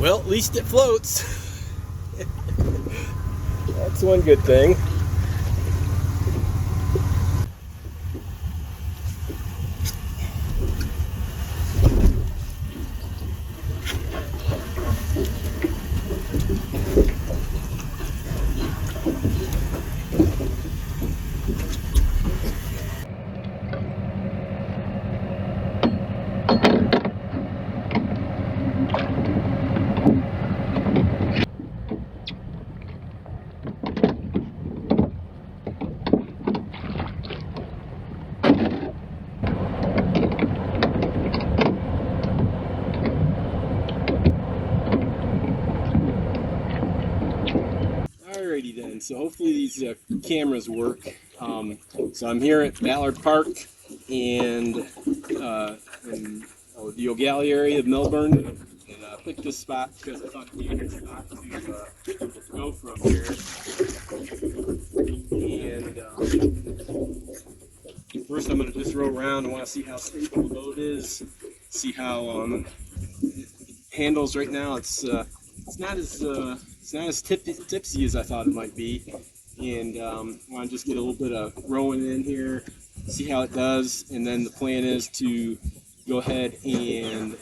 Well, at least it floats. That's one good thing. Alrighty then, so hopefully these cameras work. So I'm here at Ballard Park and in the O'Galley area of Melbourne, and I picked this spot because I thought it'd be a good spot to go from here. And first I'm going to just roll around. I want to see how stable the boat is, see how it handles right now. It's not as tipsy as I thought it might be, and I want to just get a little bit of rowing in here, see how it does, and then the plan is to go ahead and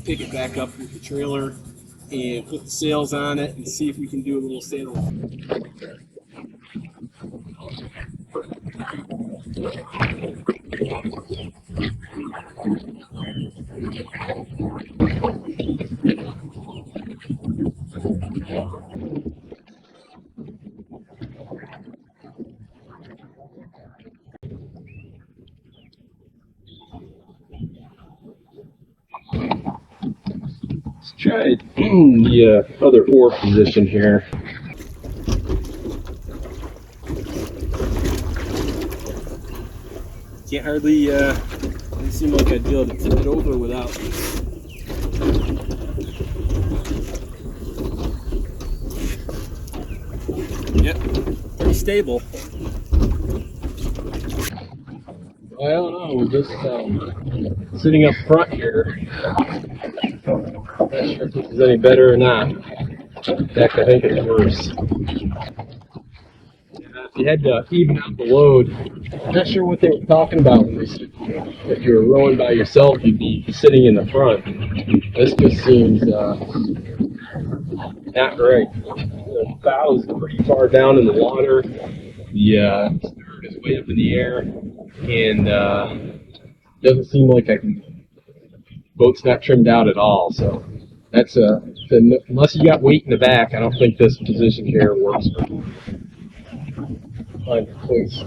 pick it back up with the trailer and put the sails on it and see if we can do a little sail. Let's try the other oar position here. Can't hardly, doesn't seem like I'd be able to tip it over without. Yep, pretty stable. I don't know, we're just sitting up front here. Not sure if this is any better or not. In fact, I think it's worse. If you had to even out the load, I'm not sure what they were talking about when they said if you were rowing by yourself, you'd be sitting in the front. This just seems not right. The bow is pretty far down in the water. The stern is way up in the air, and doesn't seem like boat's not trimmed out at all. So that's unless you got weight in the back, I don't think this position here works for me. Find a place.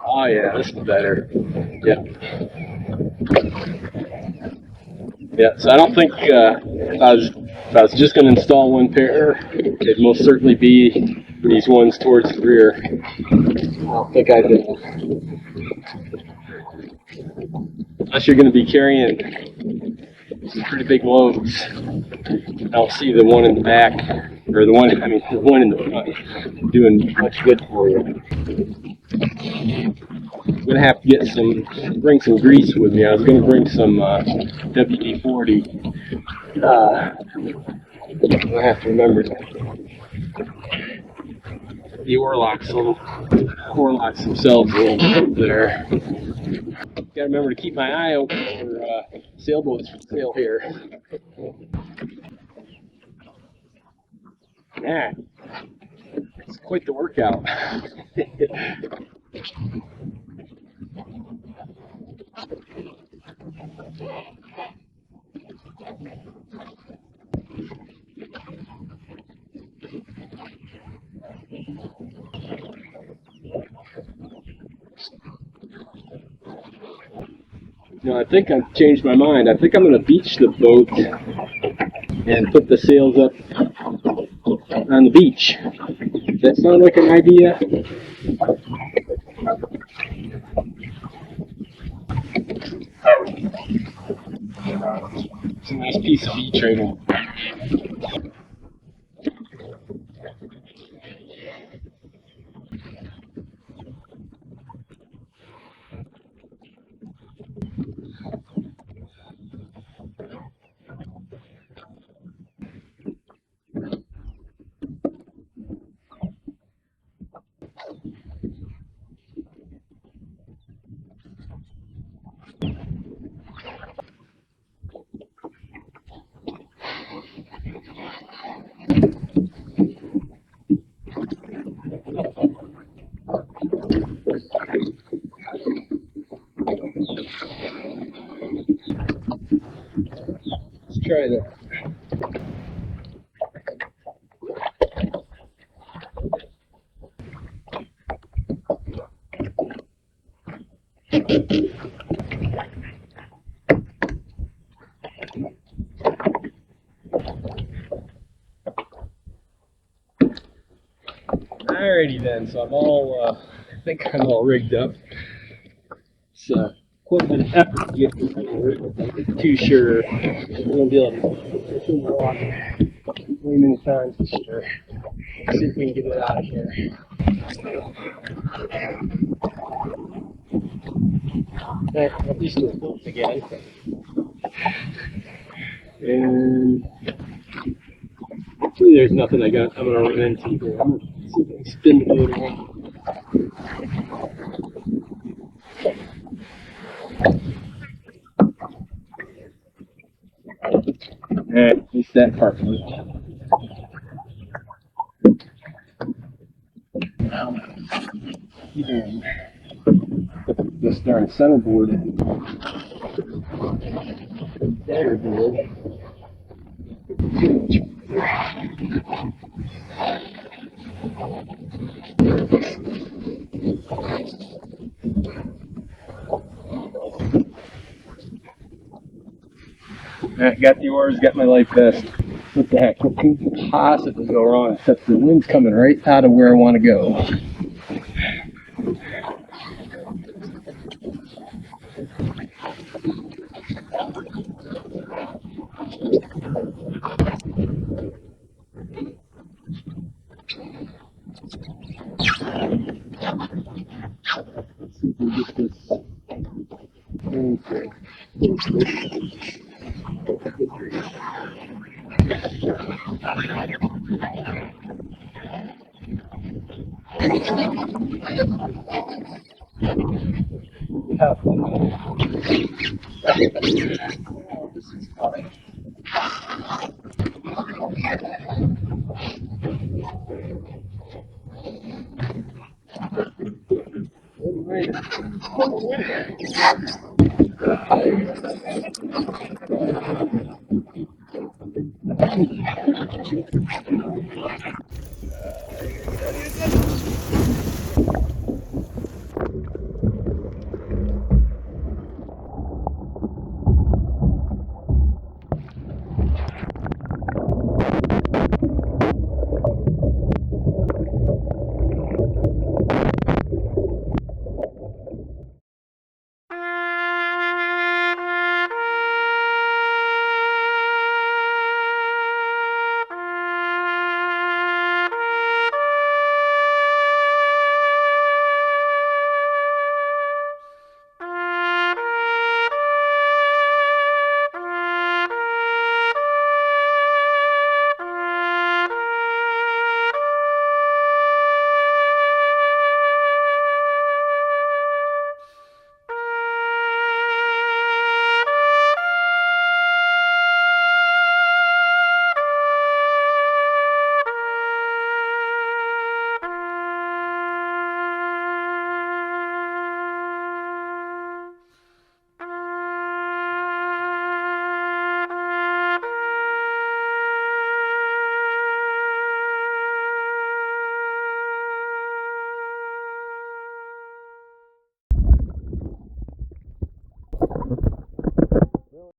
Oh yeah, this is better. Yeah. Yeah, so I don't think if I was just going to install one pair, it'd most certainly be these ones towards the rear. I don't think I'd, unless you're going to be carrying some pretty big loads. I don't see the one in the back, or the one in the front doing much good for you. I'm going to have to bring some grease with me. I was going to bring some WD-40. I have to remember the oar locks themselves a little bit there. Got to remember to keep my eye open for sailboats for sale here. Yeah, it's quite the workout. No, I think I've changed my mind. I think I'm going to beach the boat and put the sails up on the beach. Does that sound like an idea? It's a nice piece of beach right here. try that. Alrighty then, so I think I'm all rigged up. So quite a bit of effort to get this over. I'm not too sure I'm gonna be able to get this walk way many times this year. See if we can get it out of here. At least it's floating again. And hopefully there's nothing I'm gonna run into here. I'm gonna see if I can spin the boat around. Alright, at least that part moved. And put this darn centerboard in. There it is. Alright, got the oars, got my life vest. What the heck? What can possibly go wrong except the wind's coming right out of where I want to go. Let's see if we get this. Okay.